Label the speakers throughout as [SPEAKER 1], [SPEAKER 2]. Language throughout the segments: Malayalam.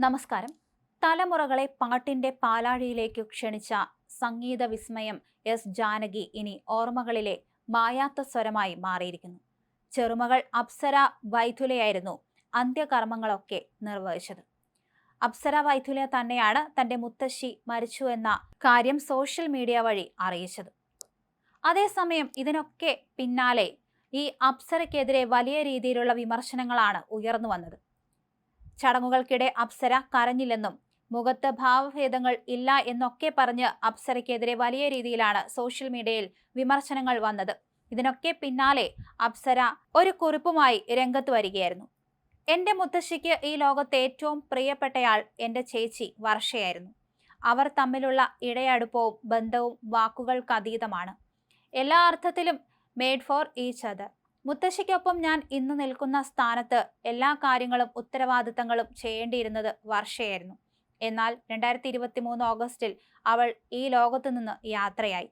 [SPEAKER 1] നമസ്കാരം. തലമുറകളെ പാട്ടിന്റെ പാലാഴിയിലേക്ക് ക്ഷണിച്ച സംഗീത വിസ്മയം എസ് ജാനകി ഇനി ഓർമ്മകളിലെ മായാത്ത സ്വരമായി മാറിയിരിക്കുന്നു. ചെറുമകൾ അപ്സര വൈഥുലയായിരുന്നു അന്ത്യകർമ്മങ്ങളൊക്കെ നിർവഹിച്ചത്. അപ്സര വൈഥുല തന്നെയാണ് തന്റെ മുത്തശ്ശി മരിച്ചു എന്ന കാര്യം സോഷ്യൽ മീഡിയ വഴി അറിയിച്ചത്. അതേസമയം ഇതിനൊക്കെ പിന്നാലെ ഈ അപ്സരയ്ക്കെതിരെ വലിയ രീതിയിലുള്ള വിമർശനങ്ങളാണ് ഉയർന്നു വന്നത്. ചടങ്ങുകൾക്കിടെ അപ്സര കരഞ്ഞില്ലെന്നും മുഖത്ത് ഭാവഭേദങ്ങൾ ഇല്ല എന്നൊക്കെ പറഞ്ഞ് അപ്സരയ്ക്കെതിരെ വലിയ രീതിയിലാണ് സോഷ്യൽ മീഡിയയിൽ വിമർശനങ്ങൾ വന്നത്. ഇതിനൊക്കെ പിന്നാലെ അപ്സര ഒരു കുറിപ്പുമായി രംഗത്ത് വരികയായിരുന്നു. എന്റെ മുത്തശ്ശിക്ക് ഈ ലോകത്തെ ഏറ്റവും പ്രിയപ്പെട്ടയാൾ എന്റെ ചേച്ചി വർഷയായിരുന്നു. അവർ തമ്മിലുള്ള ഇടയടുപ്പവും ബന്ധവും വാക്കുകൾക്കതീതമാണ്. എല്ലാ അർത്ഥത്തിലും മെയ്ഡ് ഫോർ ഈച്ച് അതർ. മുത്തശ്ശിക്കൊപ്പം ഞാൻ ഇന്ന് നിൽക്കുന്ന സ്ഥാനത്ത് എല്ലാ കാര്യങ്ങളും ഉത്തരവാദിത്തങ്ങളും ചെയ്യേണ്ടിയിരുന്നത് വർഷയായിരുന്നു. എന്നാൽ 2023 ഓഗസ്റ്റിൽ അവൾ ഈ ലോകത്തു നിന്ന് യാത്രയായി.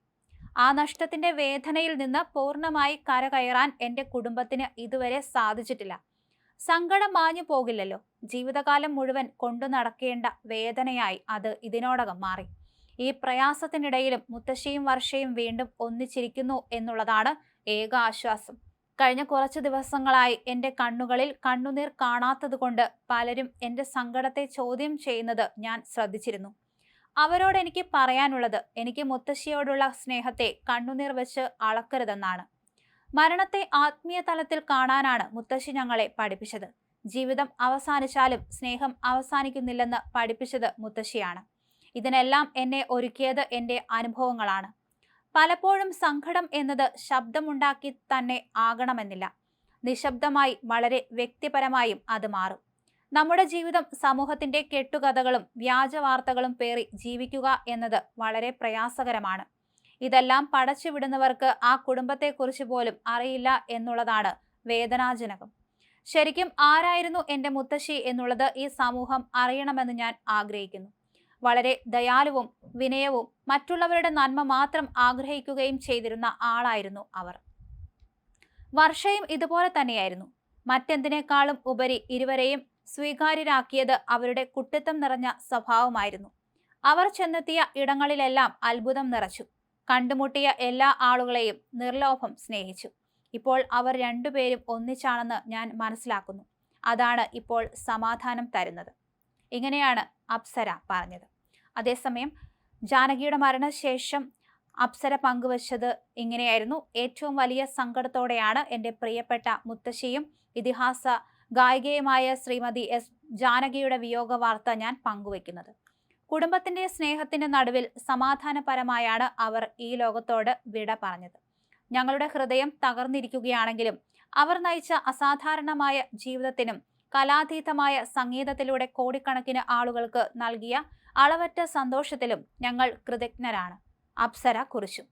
[SPEAKER 1] ആ നഷ്ടത്തിന്റെ വേദനയിൽ നിന്ന് പൂർണ്ണമായി കരകയറാൻ എന്റെ കുടുംബത്തിന് ഇതുവരെ സാധിച്ചിട്ടില്ല. സങ്കടം മാഞ്ഞു പോകില്ലല്ലോ. ജീവിതകാലം മുഴുവൻ കൊണ്ടു നടക്കേണ്ട വേദനയായി അത് ഇതിനോടകം മാറി. ഈ പ്രയാസത്തിനിടയിലും മുത്തശ്ശിയും വർഷയും വീണ്ടും ഒന്നിച്ചിരിക്കുന്നു എന്നുള്ളതാണ് ഏക ആശ്വാസം. കഴിഞ്ഞ കുറച്ചു ദിവസങ്ങളായി എന്റെ കണ്ണുകളിൽ കണ്ണുനീർ കാണാത്തതുകൊണ്ട് പലരും എന്റെ സങ്കടത്തെ ചോദ്യം ചെയ്യുന്നത് ഞാൻ ശ്രദ്ധിച്ചിരുന്നു. അവരോട് എനിക്ക് പറയാനുള്ളത്, എനിക്ക് മുത്തശ്ശിയോടുള്ള സ്നേഹത്തെ കണ്ണുനീർ വെച്ച് അളക്കരുതെന്നാണ്. മരണത്തെ ആത്മീയ തലത്തിൽ കാണാനാണ് മുത്തശ്ശി ഞങ്ങളെ പഠിപ്പിച്ചത്. ജീവിതം അവസാനിച്ചാലും സ്നേഹം അവസാനിക്കുന്നില്ലെന്ന് പഠിപ്പിച്ചത് മുത്തശ്ശിയാണ്. ഇതിനെല്ലാം എന്നെ ഒരുക്കിയത് എന്റെ അനുഭവങ്ങളാണ്. പലപ്പോഴും സങ്കടം എന്നത് ശബ്ദമുണ്ടാക്കി തന്നെ ആകണമെന്നില്ല. നിശബ്ദമായി വളരെ വ്യക്തിപരമായും അത് മാറും. നമ്മുടെ ജീവിതം സമൂഹത്തിന്റെ കെട്ടുകഥകളും വ്യാജ വാർത്തകളും പേറി ജീവിക്കുക എന്നത് വളരെ പ്രയാസകരമാണ്. ഇതെല്ലാം പടച്ചുവിടുന്നവർക്ക് ആ കുടുംബത്തെക്കുറിച്ച് പോലും അറിയില്ല എന്നുള്ളതാണ് വേദനാജനകം. ശരിക്കും ആരായിരുന്നു എന്റെ മുത്തശ്ശി എന്നുള്ളത് ഈ സമൂഹം അറിയണമെന്ന് ഞാൻ ആഗ്രഹിക്കുന്നു. വളരെ ദയാലുവും വിനയവും മറ്റുള്ളവരുടെ നന്മ മാത്രം ആഗ്രഹിക്കുകയും ചെയ്തിരുന്ന ആളായിരുന്നു അവർ. വർഷയും ഇതുപോലെ തന്നെയായിരുന്നു. മറ്റെന്തിനേക്കാളും ഉപരി ഇരുവരെയും സ്വീകാര്യരാക്കിയത് അവരുടെ കുട്ടിത്തം നിറഞ്ഞ സ്വഭാവമായിരുന്നു. അവർ ചെന്നെത്തിയ ഇടങ്ങളിലെല്ലാം അത്ഭുതം നിറച്ചു. കണ്ടുമുട്ടിയ എല്ലാ ആളുകളെയും നിർലോഭം സ്നേഹിച്ചു. ഇപ്പോൾ അവർ രണ്ടുപേരും ഒന്നിച്ചാണെന്ന് ഞാൻ മനസ്സിലാക്കുന്നു. അതാണ് ഇപ്പോൾ സമാധാനം തരുന്നത്. ഇങ്ങനെയാണ് അപ്സര പറഞ്ഞത്. അതേസമയം ജാനകിയുടെ മരണശേഷം അപ്സര പങ്കുവച്ചത് ഇങ്ങനെയായിരുന്നു. ഏറ്റവും വലിയ സങ്കടത്തോടെയാണ് എൻ്റെ പ്രിയപ്പെട്ട മുത്തശ്ശിയും ഇതിഹാസ ഗായികയുമായ ശ്രീമതി എസ് ജാനകിയുടെ വിയോഗ വാർത്ത ഞാൻ പങ്കുവയ്ക്കുന്നത്. കുടുംബത്തിന്റെ സ്നേഹത്തിന്റെ നടുവിൽ സമാധാനപരമായാണ് അവർ ഈ ലോകത്തോട് വിട പറഞ്ഞത്. ഞങ്ങളുടെ ഹൃദയം തകർന്നിരിക്കുകയാണെങ്കിലും അവർ നയിച്ച അസാധാരണമായ ജീവിതത്തിനും കലാതീതമായ സംഗീതത്തിലൂടെ കോടിക്കണക്കിന് ആളുകൾക്ക് നൽകിയ അളവറ്റ സന്തോഷത്തിലും ഞങ്ങൾ കൃതജ്ഞരാണ്, അപ്സര കുറിച്ചു.